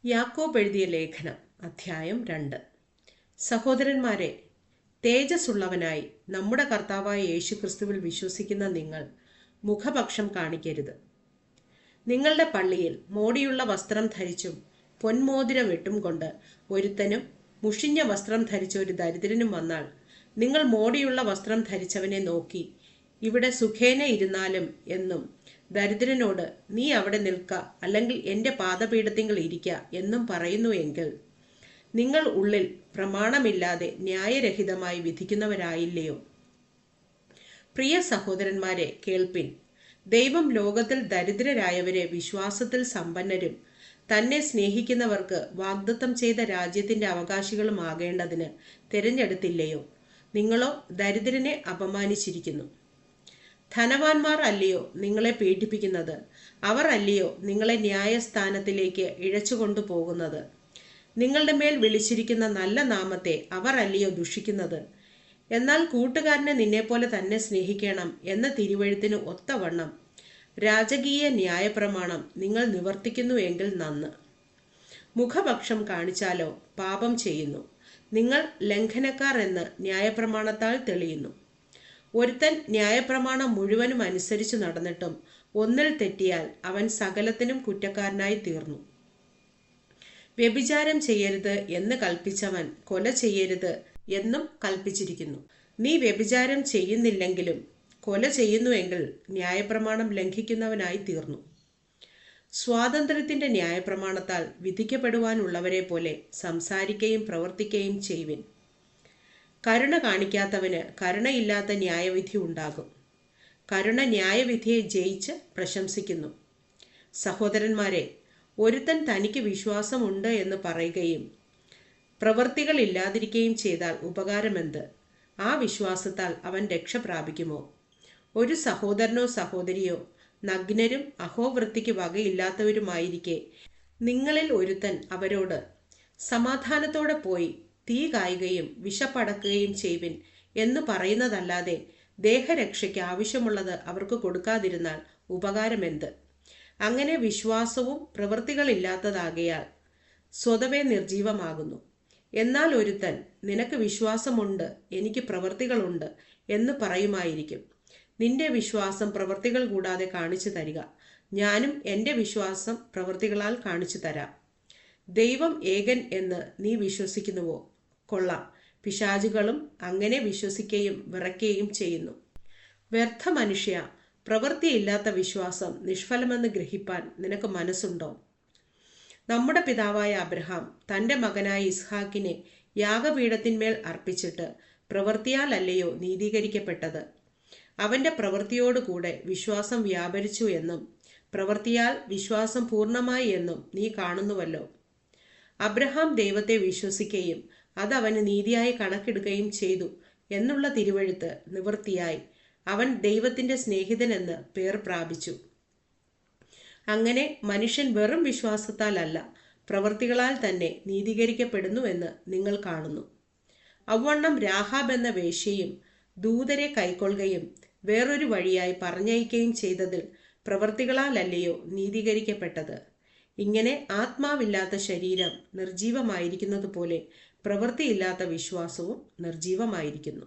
യാക്കോബ് എഴുതിയ ലേഖനം അധ്യായം 2. സഹോദരന്മാരെ, തേജസ്സുള്ളവനായി നമ്മുടെ കർത്താവായ യേശുക്രിസ്തുവിൽ വിശ്വസിക്കുന്ന നിങ്ങൾ മുഖപക്ഷം കാണിക്കരുത്. നിങ്ങളുടെ പള്ളിയിൽ മോടിയുള്ള വസ്ത്രം ധരിച്ചും പൊന്മോതിരം ഇട്ടും കൊണ്ട് ഒരുത്തനും മുഷിഞ്ഞ വസ്ത്രം ധരിച്ച ഒരു ദരിദ്രനും വന്നാൽ, നിങ്ങൾ മോടിയുള്ള വസ്ത്രം ധരിച്ചവനെ നോക്കി ഇവിടെ സുഖേന ഇരുന്നാലും എന്നും ദരിദ്രനോട് നീ അവിടെ നിൽക്ക, അല്ലെങ്കിൽ എൻ്റെ പാദപീഠത്തിങ്കിൽ ഇരിക്ക എന്നും പറയുന്നു എങ്കിൽ നിങ്ങൾ ഉള്ളിൽ പ്രമാണമില്ലാതെ ന്യായരഹിതമായി വിധിക്കുന്നവരായില്ലയോ? പ്രിയ സഹോദരന്മാരെ, കേൾപ്പിൻ. ദൈവം ലോകത്തിൽ ദരിദ്രരായവരെ വിശ്വാസത്തിൽ സമ്പന്നരും തന്നെ സ്നേഹിക്കുന്നവർക്ക് വാഗ്ദത്തം ചെയ്ത രാജ്യത്തിന്റെ അവകാശികളും ആകേണ്ടതിന് തിരഞ്ഞെടുത്തില്ലയോ? നിങ്ങളോ ദരിദ്രനെ അപമാനിച്ചിരിക്കുന്നു. ധനവാന്മാർ അല്ലയോ നിങ്ങളെ പീഡിപ്പിക്കുന്നത്? അവർ അല്ലയോ നിങ്ങളെ ന്യായസ്ഥാനത്തിലേക്ക് ഇഴച്ചുകൊണ്ടു പോകുന്നത്? നിങ്ങളുടെ മേൽ വിളിച്ചിരിക്കുന്ന നല്ല നാമത്തെ അവർ അല്ലയോ ദുഷിക്കുന്നത്? എന്നാൽ കൂട്ടുകാരനെ നിന്നെപ്പോലെ തന്നെ സ്നേഹിക്കണം എന്ന തിരുവെഴുത്തിന് ഒത്തവണ്ണം രാജകീയ ന്യായപ്രമാണം നിങ്ങൾ നിവർത്തിക്കുന്നു എങ്കിൽ നന്ന്. മുഖപക്ഷം കാണിച്ചാലോ പാപം ചെയ്യുന്നു. നിങ്ങൾ ലംഘനക്കാർ എന്ന് ന്യായപ്രമാണത്താൽ തെളിയുന്നു. ഒരുത്തൻ ന്യായപ്രമാണം മുഴുവനും അനുസരിച്ചു നടന്നിട്ടും ഒന്നിൽ തെറ്റിയാൽ അവൻ സകലത്തിനും കുറ്റക്കാരനായി തീർന്നു. വ്യഭിചാരം ചെയ്യരുത് എന്ന് കൽപ്പിച്ചവൻ കൊല ചെയ്യരുത് എന്നും കൽപ്പിച്ചിരിക്കുന്നു. നീ വ്യഭിചാരം ചെയ്യുന്നില്ലെങ്കിലും കൊല ചെയ്യുന്നുവെങ്കിൽ ന്യായപ്രമാണം ലംഘിക്കുന്നവനായി തീർന്നു. സ്വാതന്ത്ര്യത്തിന്റെ ന്യായപ്രമാണത്താൽ വിധിക്കപ്പെടുവാനുള്ളവരെ പോലെ സംസാരിക്കുകയും പ്രവർത്തിക്കുകയും ചെയ്യുവിൻ. കരുണ കാണിക്കാത്തവന് കരുണയില്ലാത്ത ന്യായവിധി ഉണ്ടാകും. കരുണ ന്യായവിധിയെ ജയിച്ച് പ്രശംസിക്കുന്നു. സഹോദരന്മാരെ, ഒരുത്തൻ തനിക്ക് വിശ്വാസമുണ്ട് എന്ന് പറയുകയും പ്രവൃത്തികൾ ഇല്ലാതിരിക്കുകയും ചെയ്താൽ ഉപകാരമെന്ത്? ആ വിശ്വാസത്താൽ അവൻ രക്ഷ പ്രാപിക്കുമോ? ഒരു സഹോദരനോ സഹോദരിയോ നഗ്നരും അഹോവൃത്തിക്ക് വകയില്ലാത്തവരുമായിരിക്കെ നിങ്ങളിൽ ഒരുത്തൻ അവരോട് സമാധാനത്തോടെ പോയി തീ കായുകയും വിശപ്പടക്കുകയും ചെയ്യുവിൻ എന്ന് പറയുന്നതല്ലാതെ ദേഹരക്ഷയ്ക്ക് ആവശ്യമുള്ളത് അവർക്ക് കൊടുക്കാതിരുന്നാൽ ഉപകാരമെന്ത്? അങ്ങനെ വിശ്വാസവും പ്രവൃത്തികളില്ലാത്തതാകയാൽ സ്വതവേ നിർജീവമാകുന്നു. എന്നാൽ ഒരുത്തൻ നിനക്ക് വിശ്വാസമുണ്ട്, എനിക്ക് പ്രവൃത്തികളുണ്ട് എന്ന് പറയുമായിരിക്കും. നിന്റെ വിശ്വാസം പ്രവൃത്തികൾ കൂടാതെ കാണിച്ചു തരിക, ഞാനും എൻ്റെ വിശ്വാസം പ്രവൃത്തികളാൽ കാണിച്ചു തരാം. ദൈവം ഏകൻ എന്ന് നീ വിശ്വസിക്കുന്നുവോ? കൊള്ളാം. പിശാചുകളും അങ്ങനെ വിശ്വസിക്കുകയും വിറയ്ക്കുകയും ചെയ്യുന്നു. വ്യർത്ഥ മനുഷ്യ, പ്രവൃത്തിയില്ലാത്ത വിശ്വാസം നിഷ്ഫലമെന്ന് ഗ്രഹിപ്പാൻ നിനക്ക് മനസ്സുണ്ടോ? നമ്മുടെ പിതാവായ അബ്രഹാം തൻ്റെ മകനായ ഇസ്ഹാക്കിനെ യാഗപീഠത്തിന്മേൽ അർപ്പിച്ചിട്ട് പ്രവൃത്തിയാലല്ലയോ നീതീകരിക്കപ്പെട്ടത്? അവന്റെ പ്രവൃത്തിയോടുകൂടെ വിശ്വാസം വ്യാപരിച്ചു എന്നും പ്രവൃത്തിയാൽ വിശ്വാസം പൂർണ്ണമായി എന്നും നീ കാണുന്നുവല്ലോ. അബ്രഹാം ദൈവത്തെ വിശ്വസിക്കുകയും അത് അവന് നീതിയായി കണക്കിടുകയും ചെയ്തു എന്നുള്ള തിരുവെഴുത്ത് നിവൃത്തിയായി അവൻ ദൈവത്തിന്റെ സ്നേഹിതനെന്ന് പേർ പ്രാപിച്ചു. അങ്ങനെ മനുഷ്യൻ വെറും വിശ്വാസത്താൽ അല്ല, പ്രവൃത്തികളാൽ തന്നെ നീതീകരിക്കപ്പെടുന്നു എന്ന് നിങ്ങൾ കാണുന്നു. അവണ്ണം രാഹാബ് എന്ന വേശ്യയും ദൂതരെ കൈക്കൊള്ളുകയും വേറൊരു വഴിയായി പറഞ്ഞയക്കുകയും ചെയ്തതിൽ പ്രവൃത്തികളാലല്ലയോ നീതീകരിക്കപ്പെട്ടത്? ഇങ്ങനെ ആത്മാവില്ലാത്ത ശരീരം നിർജീവമായിരിക്കുന്നത് പോലെ പ്രവൃത്തിയില്ലാത്ത വിശ്വാസവും നിർജീവമായിരിക്കുന്നു.